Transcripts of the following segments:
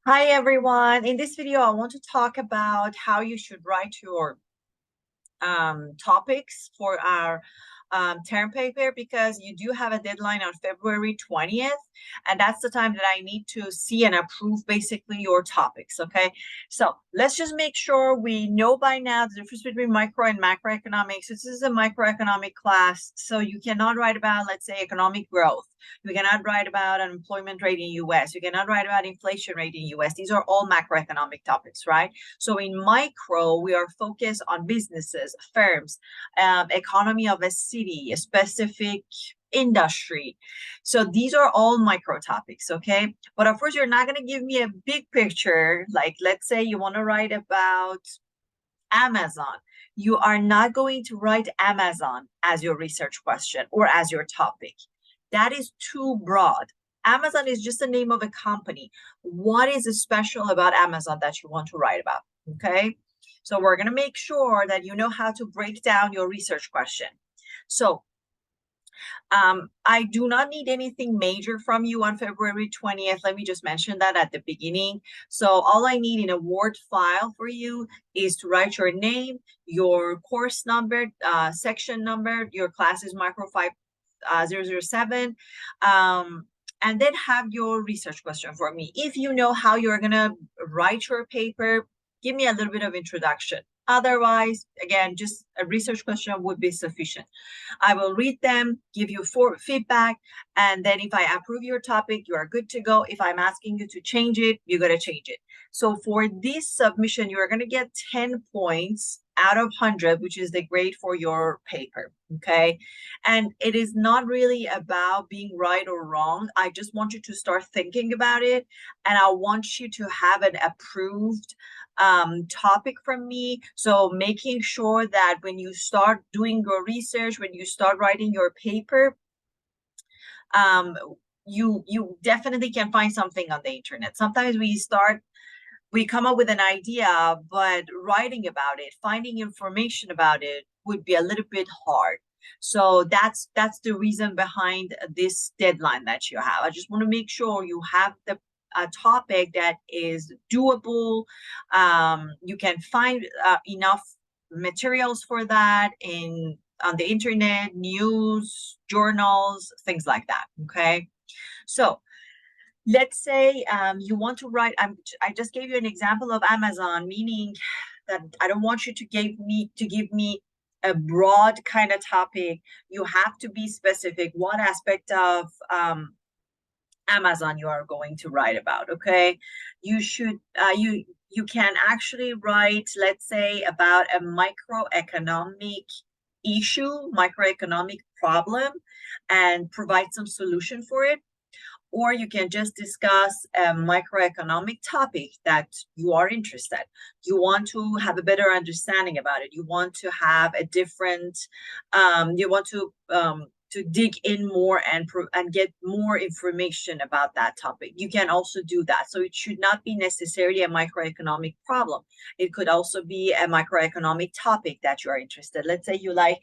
Hi everyone. In this video, I want to talk about how you should write your topics for our term paper because you do have a deadline on February 20th, and that's the time that I need to see and approve basically your topics. Okay, so let's just make sure we know by now the difference between micro and macroeconomics. This is a microeconomic class, so you cannot write about, let's say, economic growth. You cannot write about unemployment rate in US. You cannot write about inflation rate in US. These are all macroeconomic topics, right? So in micro, we are focused on businesses, firms, economy of a city, a specific industry. So these are all micro topics, okay? But of course, you're not going to give me a big picture. Like, let's say you want to write about Amazon. You are not going to write Amazon as your research question or as your topic. That is too broad. Amazon is just the name of a company. What is special about Amazon that you want to write about? Okay. So we're going to make sure that you know how to break down your research question. So I do not need anything major from you on February 20th. Let me just mention that at the beginning. So all I need in a Word file for you is to write your name, your course number, section number, your class is Micro 5007, and then have your research question for me. If you know how you're going to write your paper, give me a little bit of introduction. Otherwise, again, just a research question would be sufficient. I will read them, give you feedback, and then if I approve your topic, you are good to go. If I'm asking you to change it, you got to change it. So for this submission, you are going to get 10 points out of 100, which is the grade for your paper, okay? And it is not really about being right or wrong. I just want you to start thinking about it, and I want you to have an approved topic from me. So making sure that when you start doing your research, when you start writing your paper, you definitely can find something on the internet. Sometimes we come up with an idea, but writing about it, finding information about it would be a little bit hard. So that's the reason behind this deadline that you have. I just want to make sure you have a topic that is doable. You can find enough materials for that in on the internet, news, journals, things like that. Okay, so let's say you want to write. I just gave you an example of Amazon, meaning that I don't want you to give me a broad kind of topic. You have to be specific. What aspect of Amazon you are going to write about? Okay, you should you can actually write, let's say, about a microeconomic issue, microeconomic problem, and provide some solution for it, or you can just discuss a microeconomic topic that you are interested. You want to have a better understanding about it. You want to have a different, you want to dig in more and get more information about that topic. You can also do that. So it should not be necessarily a microeconomic problem. It could also be a microeconomic topic that you are interested. Let's say you like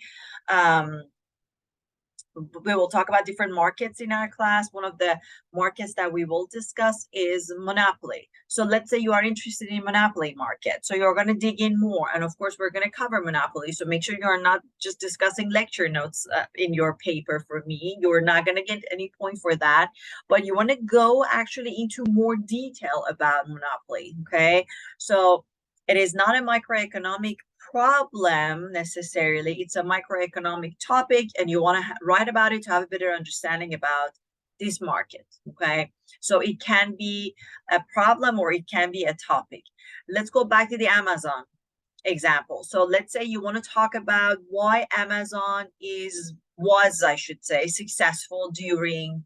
we will talk about different markets in our class. One of the markets that we will discuss is monopoly. So let's say you are interested in monopoly market. So you're going to dig in more. And of course, we're going to cover monopoly. So make sure you're not just discussing lecture notes in your paper for me. You're not going to get any point for that. But you want to go actually into more detail about monopoly. Okay. So it is not a microeconomic problem necessarily. It's a microeconomic topic, and you want to write about it to have a better understanding about this market. Okay, so it can be a problem or it can be a topic. Let's go back to the Amazon example. So let's say you want to talk about why Amazon was, I should say, successful during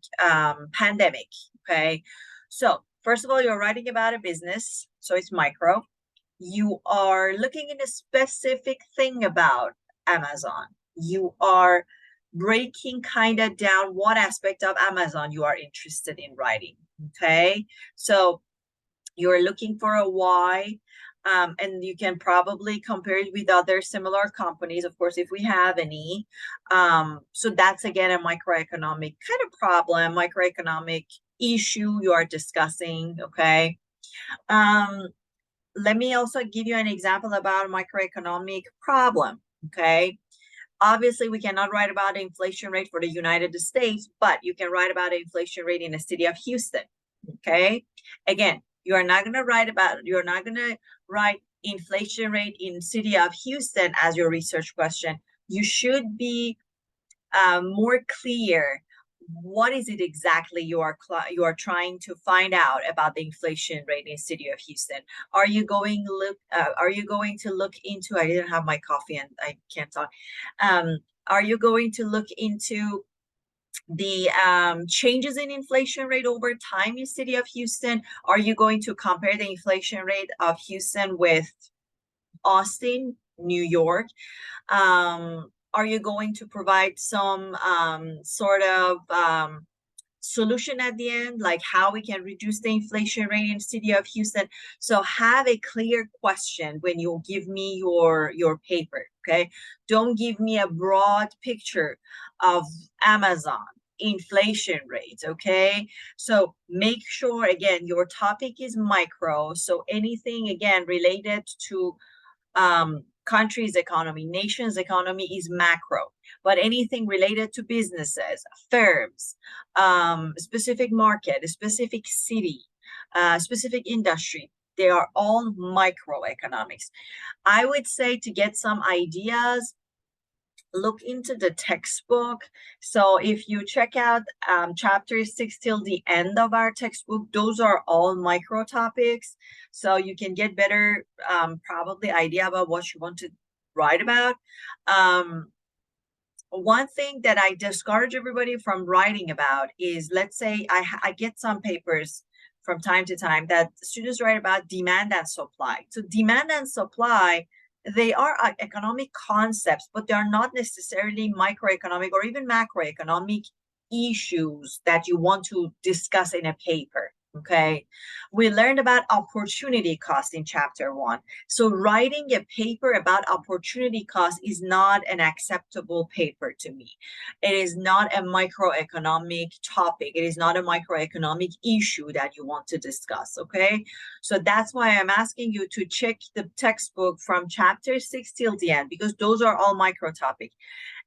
pandemic. Okay, so first of all, you're writing about a business, so it's micro. You are looking at a specific thing about Amazon. You are breaking kind of down what aspect of Amazon you are interested in writing. Okay, so you're looking for a why, and you can probably compare it with other similar companies, of course, if we have any. So that's again a microeconomic kind of problem, microeconomic issue you are discussing. Okay, Let me also give you an example about microeconomic problem, okay? Obviously, we cannot write about the inflation rate for the United States, but you can write about the inflation rate in the city of Houston, okay? Again, you're not going to write inflation rate in city of Houston as your research question. You should be more clear. What is it exactly you are trying to find out about the inflation rate in city of Houston? Are you going to look into? I didn't have my coffee and I can't talk. Are you going to look into the changes in inflation rate over time in city of Houston? Are you going to compare the inflation rate of Houston with Austin, New York? Are you going to provide some sort of solution at the end, like how we can reduce the inflation rate in the city of Houston? So have a clear question when you give me your paper, okay? Don't give me a broad picture of Amazon inflation rates, okay? So make sure, again, your topic is micro. So anything, again, related to country's economy, nation's economy is macro, but anything related to businesses, firms, specific market, a specific city, specific industry, they are all microeconomics. I would say to get some ideas, look into the textbook. So if you check out chapter 6 till the end of our textbook, those are all micro topics. So you can get better probably idea about what you want to write about. One thing that I discourage everybody from writing about is, let's say I get some papers from time to time that students write about demand and supply. So demand and supply, they are economic concepts, but they are not necessarily microeconomic or even macroeconomic issues that you want to discuss in a paper. Okay, we learned about opportunity cost in chapter 1. So writing a paper about opportunity cost is not an acceptable paper to me. It is not a microeconomic topic. It is not a microeconomic issue that you want to discuss, okay? So that's why I'm asking you to check the textbook from chapter 6 till the end, because those are all micro topics.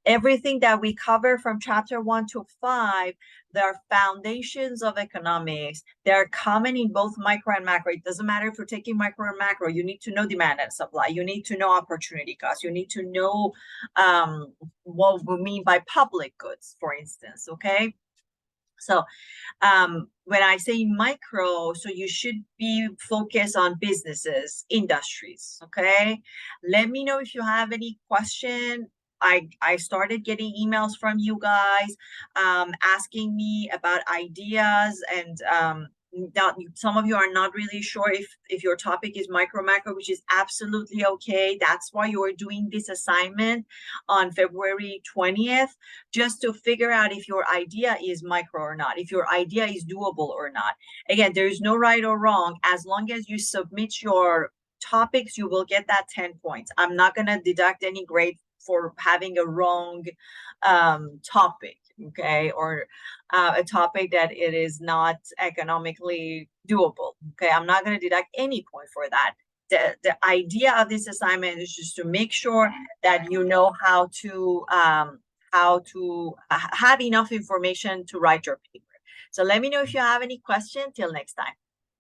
Everything that we cover from chapter 1 to 5, there are foundations of economics. They're common in both micro and macro. It doesn't matter if you're taking micro or macro. You need to know demand and supply. You need to know opportunity cost. You need to know what we mean by public goods, for instance, okay? So when I say micro, so you should be focused on businesses, industries, okay? Let me know if you have any question. I started getting emails from you guys asking me about ideas, and some of you are not really sure if your topic is micro macro, which is absolutely okay. That's why you're doing this assignment on February 20th, just to figure out if your idea is micro or not, if your idea is doable or not. Again, there is no right or wrong. As long as you submit your topics, you will get that 10 points. I'm not going to deduct any grade for having a wrong topic, okay, or a topic that it is not economically doable, okay? I'm not going to deduct any point for that. The idea of this assignment is just to make sure that you know how to have enough information to write your paper. So let me know if you have any questions. Till next time.